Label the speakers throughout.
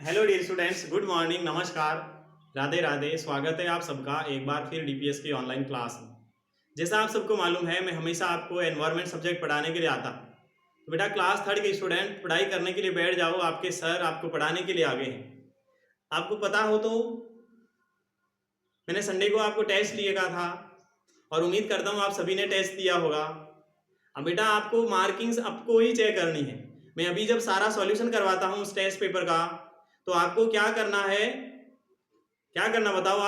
Speaker 1: Hello dear students, good morning, नमस्कार, राधे राधे। स्वागत है आप सबका एक बार फिर डीपीएस की ऑनलाइन क्लास में। जैसा आप सबको मालूम है, मैं हमेशा आपको एनवायरनमेंट सब्जेक्ट पढ़ाने के लिए आता हूँ। तो बेटा क्लास थर्ड के स्टूडेंट पढ़ाई करने के लिए बैठ जाओ, आपके सर आपको पढ़ाने के लिए आ गए हैं। आपको पता हो तो मैंने संडे को आपको टेस्ट लिया था और उम्मीद करता हूँ आप सभी ने टेस्ट दिया होगा। अब बेटा आपको मार्किंग्स आपको ही चेक करनी है। मैं अभी जब सारा सॉल्यूशन करवाता हूँ उस टेस्ट पेपर का, तो आपको क्या करना है, क्या करना बताओ।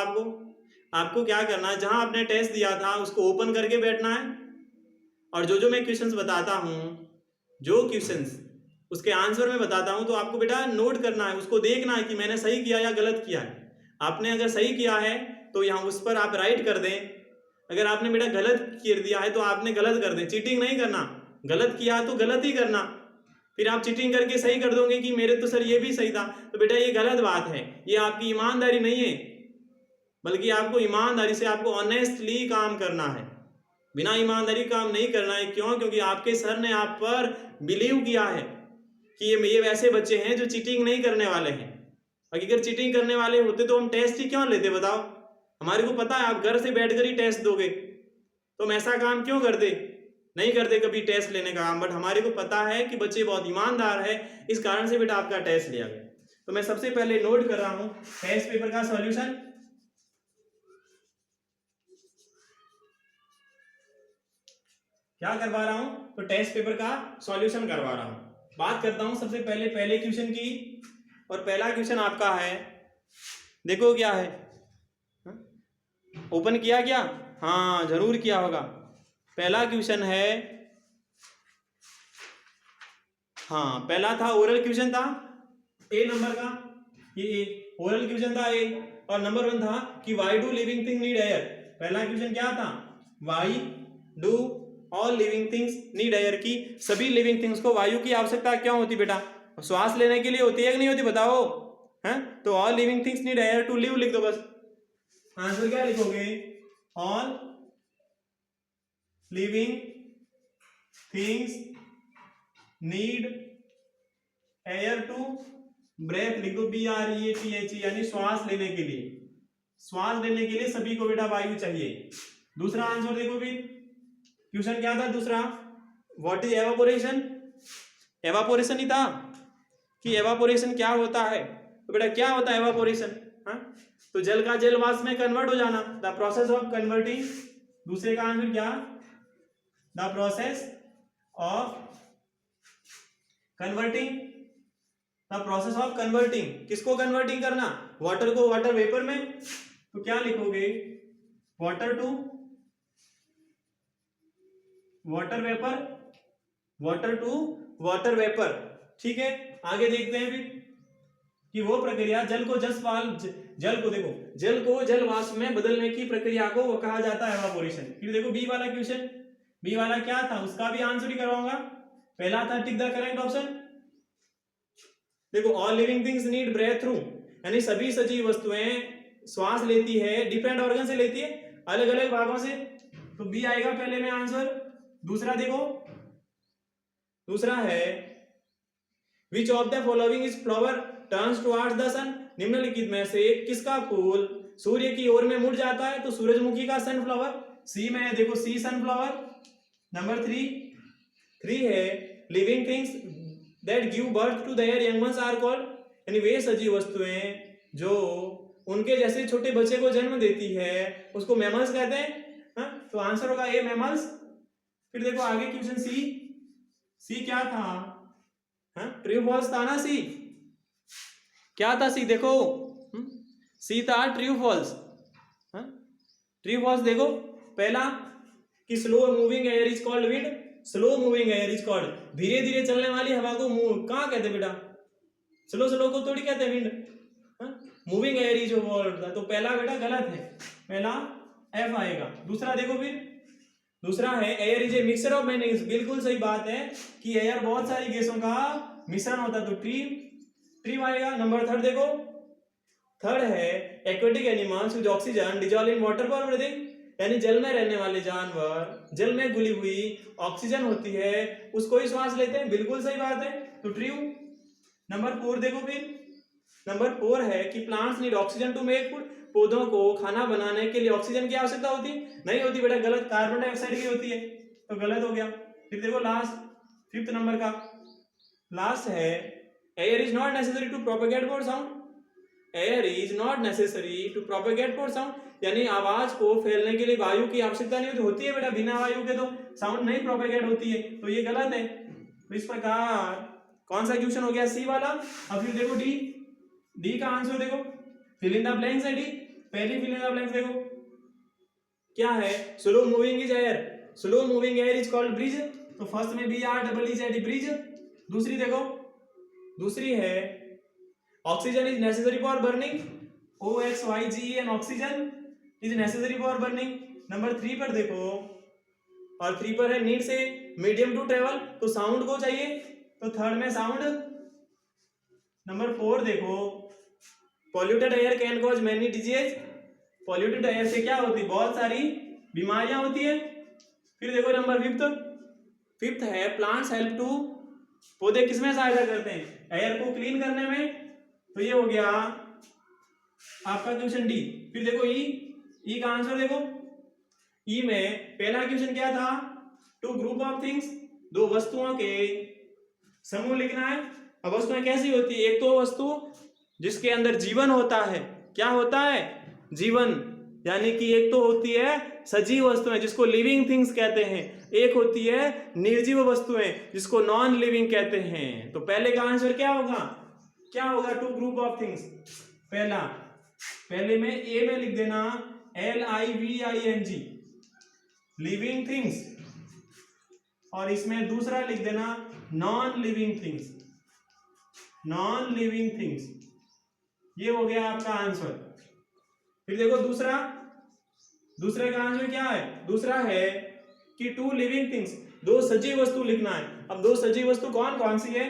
Speaker 1: आपको क्या करना है, जहां आपने टेस्ट दिया था उसको ओपन करके बैठना है और जो मैं क्वेश्चंस बताता हूं, जो क्वेश्चंस उसके आंसर में बताता हूं, तो आपको बेटा नोट करना है, उसको देखना है कि मैंने सही किया या गलत किया है। आपने अगर सही किया है तो यहाँ उस पर आप राइट कर दें। अगर आपने बेटा गलत कर दिया है तो आपने गलत कर दें। चीटिंग नहीं करना, गलत किया तो गलत ही करना। फिर आप चीटिंग करके सही कर दोगे कि मेरे तो सर ये भी सही था, तो बेटा ये गलत बात है, ये आपकी ईमानदारी नहीं है। बल्कि आपको ईमानदारी से, आपको ऑनेस्टली काम करना है, बिना ईमानदारी काम नहीं करना है। क्यों? क्योंकि आपके सर ने आप पर बिलीव किया है कि ये वैसे बच्चे हैं जो चीटिंग नहीं करने वाले हैं। अगर चीटिंग करने वाले होते तो हम टेस्ट ही क्यों लेते बताओ। हमारे को पता है आप घर से बैठकर ही टेस्ट दोगे, तो हम ऐसा काम क्यों करते, नहीं करते कभी टेस्ट लेने का काम। बट हमारे को पता है कि बच्चे बहुत ईमानदार है, इस कारण से बेटा आपका टेस्ट लिया गया। तो मैं सबसे पहले नोट कर रहा हूं टेस्ट पेपर का सॉल्यूशन। क्या करवा रहा हूं, तो टेस्ट पेपर का सॉल्यूशन करवा रहा हूं। बात करता हूं सबसे पहले क्वेश्चन की, और पहला क्वेश्चन आपका है, देखो क्या है, ओपन किया क्या? हाँ जरूर किया होगा। पहला क्वेश्चन है, हाँ पहला था ओरल क्वेश्चन था ए नंबर का, ये ओरल क्वेश्चन था ए। और नंबर 1 था कि why do living thing need air. पहला क्वेश्चन क्या था, why do all living things need air, की सभी लिविंग थिंग्स को वायु की आवश्यकता क्यों होती बेटा? श्वास लेने के लिए होती है कि नहीं होती बताओ, हैं? तो all living things need air to live लिख दो बस। आंसर क्या लिखोगे, all living things need air to breathe लिख दो, BREATH, यानी श्वास लेने के लिए, श्वास लेने के लिए सभी को बेटा वायु चाहिए। दूसरा आंसर देखो फिर, क्वेश्चन क्या था दूसरा, व्हाट इज एवापोरेशन। एवापोरेशन ही था कि एवापोरेशन क्या होता है, तो बेटा क्या होता है एवापोरेशन, हाँ? तो जल का जल वाष्प में कन्वर्ट हो जाना, द प्रोसेस ऑफ कन्वर्टिंग। दूसरे का आंसर क्या, the process of converting, the process of converting, किसको कन्वर्टिंग करना, वाटर को वाटर वेपर में। तो क्या लिखोगे, water to water vapour, water to water vapour. ठीक है, आगे देखते हैं फिर कि वो प्रक्रिया जल को जल को देखो, जल को जल वाष्प में बदलने की प्रक्रिया को वो कहा जाता है एवापोरेशन। फिर देखो बी वाला क्वेश्चन, बी वाला क्या था, उसका भी आंसर ही करवाऊंगा। पहला था टिक द करेक्ट ऑप्शन। देखो all living things need breath through, यानी सभी सजीव वस्तुएं श्वास लेती है, डिफरेंट ऑर्गन से लेती है, अलग अलग भागों से। तो बी आएगा पहले में आंसर। दूसरा देखो, दूसरा है which of the following is flower turns towards the sun, निम्नलिखित में से किसका फूल सूर्य की ओर में मुड़ जाता है, तो सूरजमुखी का सनफ्लावर। सी में देखो, सी सनफ्लावर। नंबर 3 है living things that give birth to their young ones are called, यानी वे सजीव वस्तुएं जो उनके जैसे छोटे बच्चे को जन्म देती है उसको मैमल्स कहते हैं, हाँ? तो आंसर होगा ए मैमल्स। फिर देखो आगे क्वेश्चन सी क्या था, ट्रू फॉल्स था ना सी, क्या था सी देखो, सी था ट्रू फॉल्स। ट्रू फॉल्स देखो, पहला कि slow moving air is called wind, slow moving air is called, धीरे धीरे चलने वाली हवा को कहाँ कहते बेटा, स्लो को थोड़ी कहते wind. Moving air is called, तो पहला बेटा गलत है, पहला एफ आएगा। दूसरा देखो फिर, दूसरा है air is a mixture of many, बिल्कुल सही बात है कि एयर बहुत सारी गैसों का मिश्रण होता है, तो ट्री आएगा। नंबर 3 देखो, थर्ड है aquatic animals with oxygen dissolve in water for breathing, यानी जल में रहने वाले जानवर जल में घुली हुई ऑक्सीजन होती है उसको ही श्वास लेते हैं, बिल्कुल सही बात है, तो ट्रू। नंबर 4 देखो फिर, नंबर 4 है कि plants need oxygen to make food, पौधों को खाना बनाने के लिए ऑक्सीजन की आवश्यकता होती है? नहीं होती बेटा, गलत, कार्बन डाइऑक्साइड की होती है, तो गलत हो गया। फिर देखो लास्ट 5th नंबर का लास्ट है, air is not necessary to propagate for sound, air is not necessary to propagate for sound, यानी आवाज को फैलने के लिए वायु की आवश्यकता नहीं होती है बेटा, बिना वायु के तो साउंड नहीं प्रोपेगेट होती है, तो ये गलत है। तो इस प्रकार कौन सा क्वेश्चन हो गया? सी वाला। अब फिर देखो डी का आंसर देखो, फिल इन द ब्लैंक्स है डी। पहली फिल इन द ब्लैंक्स देखो क्या है? Slow moving is air, slow moving air is called breeze, तो फर्स्ट में B R double is ED breeze. दूसरी देखो, दूसरी है oxygen is necessary for burning, OXYGEN oxygen is necessary for burning. Number 3 पर देखो, और 3 पर है नीड से मीडियम टू ट्रेवल, तो साउंड को चाहिए, तो थर्ड में साउंड। नंबर 4 देखो, polluted air can cause many disease, polluted air से क्या होती है? बहुत सारी बीमारियां होती है। फिर देखो नंबर 5th है प्लांट्स हेल्प टू, पौधे किसमें सहायता करते हैं? एयर को क्लीन करने में, तो ये हो गया आपका क्वेश्चन डी। फिर देखो ई का आंसर देखो, ई में पहला क्वेश्चन क्या था? टू ग्रुप ऑफ थिंग्स, दो वस्तुओं के समूह लिखना है। अब वस्तुएं कैसी होती है? एक तो वस्तु जिसके अंदर जीवन होता है, क्या होता है? जीवन, यानी कि एक तो होती है सजीव वस्तुएं जिसको लिविंग थिंग्स कहते हैं, एक होती है निर्जीव वस्तुएं जिसको नॉन लिविंग कहते हैं। तो पहले का आंसर क्या होगा? क्या होगा? Two group of things. पहले में ए में लिख देना LIVING, लिविंग थिंग्स, और इसमें दूसरा लिख देना non living things, non living things. ये हो गया आपका आंसर। फिर देखो दूसरे का आंसर क्या है? दूसरा है कि टू लिविंग थिंग्स, दो सजीव वस्तु लिखना है। अब दो सजीव वस्तु कौन कौन सी है?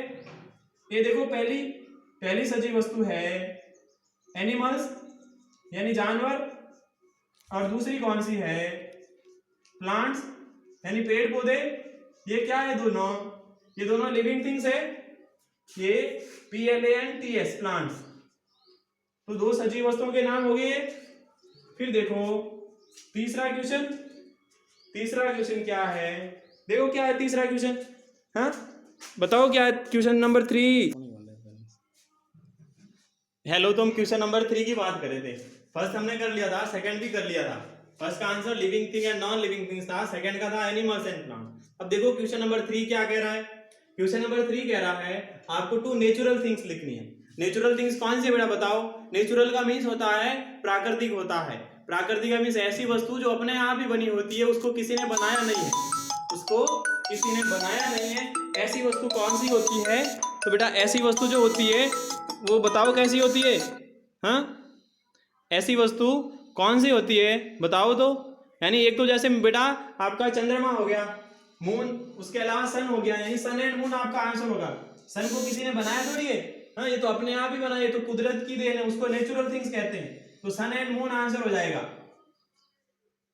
Speaker 1: ये देखो, पहली सजीव वस्तु है एनिमल्स यानी जानवर, और दूसरी कौन सी है? प्लांट्स यानी पेड़ पौधे। ये क्या है? ये दोनों लिविंग थिंग्स है, ये PLANTS प्लांट्स। तो दो सजीव वस्तुओं के नाम हो गए। फिर देखो तीसरा क्वेश्चन क्या है? देखो क्या है तीसरा क्वेश्चन, हाँ बताओ क्या है? Question number 3। हेलो, तो हम क्वेश्चन नंबर 3 की बात कर रहे थे। फर्स्ट हमने कर लिया था, सेकंड भी कर लिया था। फर्स्ट का answer living thing and non living things था, सेकंड का था एनिमल्स एंड प्लांट। अब देखो क्वेश्चन नंबर 3 क्या कह रहा है? क्वेश्चन नंबर 3 कह रहा है आपको टू नेचुरल थिंग्स लिखनी है। नेचुरल थिंग्स कौन सी बेटा बताओ? नेचुरल का मीन्स होता है प्राकृतिक होता है। प्राकृतिक का मीन्स ऐसी वस्तु जो अपने आप ही बनी होती है, उसको किसी ने बनाया नहीं है, उसको किसी ने बनाया नहीं है। ऐसी वस्तु कौन सी होती है? तो बेटा ऐसी वस्तु जो होती है वो बताओ कैसी होती है? हाँ, ऐसी वस्तु कौन सी होती है बताओ तो। यानी एक तो जैसे बेटा आपका चंद्रमा हो गया, मून, उसके अलावा सन हो गया, यानी सन एंड मून आपका आंसर होगा। सन को किसी ने बनाया थोड़ी है, हाँ, ये तो अपने आप ही बना, ये तो कुदरत की देन है, उसको नेचुरल थिंग्स कहते हैं। तो सन एंड मून आंसर हो जाएगा।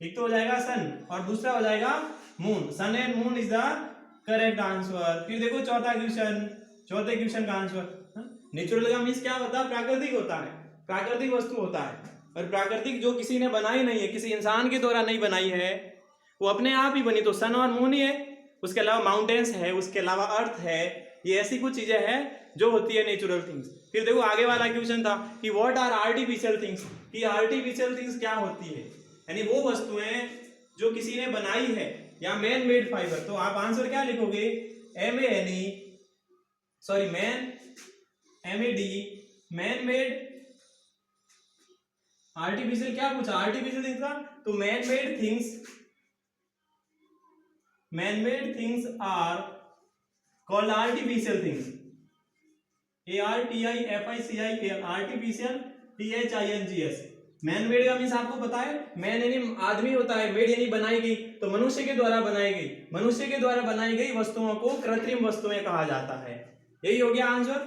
Speaker 1: एक तो हो जाएगा सन और दूसरा हो जाएगा moon. Sun and moon is the correct answer. फिर देखो चौथे क्वेश्चन का आंसर। नेचुरल का मीन्स क्या होता है? प्राकृतिक होता है, प्राकृतिक वस्तु होता है। और प्राकृतिक जो किसी ने बनाई नहीं है, किसी इंसान के द्वारा नहीं बनाई है, वो अपने आप ही बनी, तो सन और मून ही है। उसके अलावा माउंटेन्स है, उसके अलावा अर्थ है, ये ऐसी कुछ चीजें हैं जो होती है नेचुरल थिंग्स। फिर देखो आगे वाला क्वेश्चन था कि व्हाट आर आर्टिफिशियल थिंग्स, कि आर्टिफिशियल थिंग्स क्या होती है? यानी वो वस्तुएं जो किसी ने बनाई है, या मैन मेड फाइबर। तो आप आंसर क्या लिखोगे? MAD man made. आर्टिफिशियल क्या पूछा? आर्टिफिशियल थिंग्स का, तो man made things are called artificial things. ARTIFICIAL artificial THINGS। Man made का मीन्स आपको पता है, मैन यानी आदमी होता है, मेड यानी बनाई गई, तो मनुष्य के द्वारा बनाई गई, मनुष्य के द्वारा बनाई गई वस्तुओं को कृत्रिम वस्तुएं कहा जाता है। यही हो गया आंसर।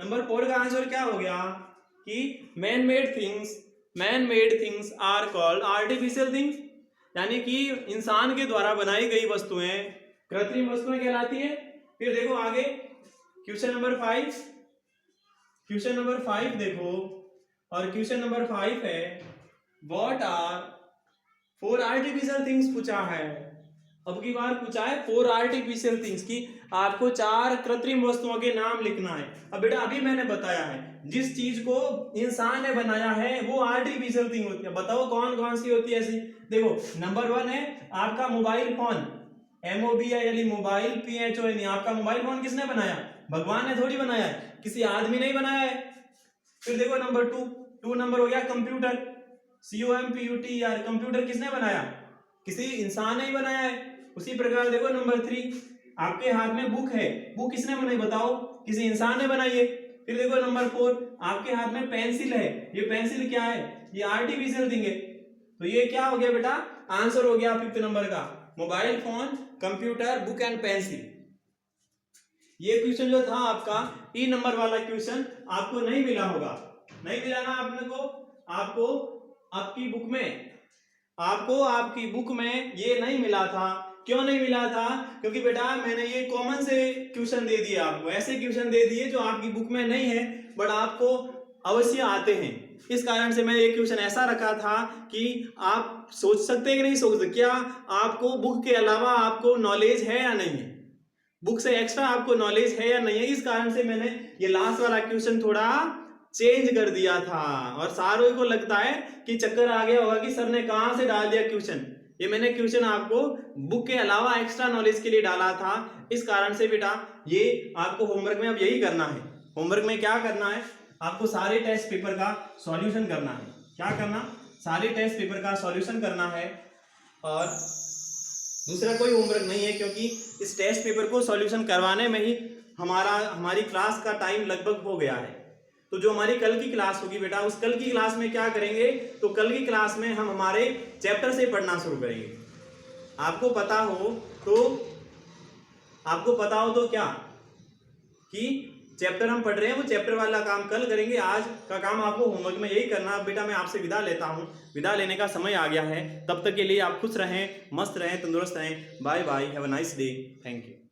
Speaker 1: नंबर 4 का आंसर क्या हो गया? कि man made things are called artificial things, यानी कि इंसान के द्वारा बनाई गई वस्तुएं कृत्रिम वस्तुएं कहलाती है। फिर देखो आगे क्वेश्चन नंबर 5 क्वेश्चन नंबर 5 देखो, और क्वेश्चन नंबर 5 है व्हाट आर 4 आर्टिफिशियल थिंग्स पूछा है। अब की बार पूछा है 4 आर्टिफिशियल थिंग्स की आपको 4 कृत्रिम वस्तुओं के नाम लिखना है। अब बेटा अभी मैंने बताया है जिस चीज को इंसान ने बनाया है वो आर्टिफिशियल थिंग होती है। बताओ कौन कौन सी होती है ऐसी। देखो नंबर 1 है आपका mobile phone, MOBILE mobile, PHONE आपका मोबाइल फोन किसने बनाया? भगवान ने थोड़ी बनाया है, किसी आदमी ने ही बनाया है। फिर देखो नंबर 2 नंबर हो गया कंप्यूटर, COMPUTER कंप्यूटर किसने बनाया? किसी इंसान ने ही बनाया है। उसी प्रकार देखो नंबर 3 आपके हाथ में बुक है, बुक किसने बनाई बताओ? किसी इंसान ने बनाई है। फिर देखो नंबर 4 आपके हाथ में पेंसिल है, ये पेंसिल क्या है? ये आर्टिफिशियल थिंग है। तो ये क्या हो गया बेटा? आंसर हो गया 5th नंबर का mobile phone, computer, book and pencil. ये क्वेश्चन जो था आपका ई नंबर वाला क्वेश्चन आपको नहीं मिला होगा, नहीं मिला ना आपने को? आपको आपकी बुक में, आपको आपकी बुक में ये नहीं मिला था। क्यों नहीं मिला था? क्योंकि बेटा मैंने ये कॉमन से क्वेश्चन दे दिए आपको, ऐसे क्वेश्चन दे दिए जो आपकी बुक में नहीं है बट आपको अवश्य आते हैं। इस कारण से मैं ये क्वेश्चन ऐसा रखा था कि आप सोच सकते हैं कि नहीं सोच सकते, क्या आपको बुक के अलावा आपको नॉलेज है या नहीं है, बुक से एक्स्ट्रा आपको नॉलेज है या नहीं है। इस कारण से मैंने ये लास्ट वाला क्वेश्चन थोड़ा चेंज कर दिया था और सारों को लगता है कि चक्कर आ गया होगा कि सर ने कहां से डाल दिया क्वेश्चन। ये मैंने क्वेश्चन आपको बुक के अलावा एक्स्ट्रा नॉलेज के लिए डाला था। इस कारण से बेटा ये आपको होमवर्क में अब यही करना है। होमवर्क में क्या करना है? आपको सारे टेस्ट पेपर का सॉल्यूशन करना है। क्या करना? सारे टेस्ट पेपर का सॉल्यूशन करना है और दूसरा कोई होमवर्क नहीं है, क्योंकि इस टेस्ट पेपर को सॉल्यूशन करवाने में ही हमारी क्लास का टाइम लगभग हो गया है। तो जो हमारी कल की क्लास होगी बेटा, उस कल की क्लास में क्या करेंगे? तो कल की क्लास में हम हमारे चैप्टर से पढ़ना शुरू करेंगे। आपको पता हो तो क्या कि चैप्टर हम पढ़ रहे हैं वो चैप्टर वाला काम कल करेंगे। आज का काम आपको होमवर्क में यही करना। बेटा मैं आपसे विदा लेता हूँ, विदा लेने का समय आ गया है। तब तक के लिए आप खुश रहें, मस्त रहें, तंदुरुस्त रहें। Bye bye, have a nice day, thank you.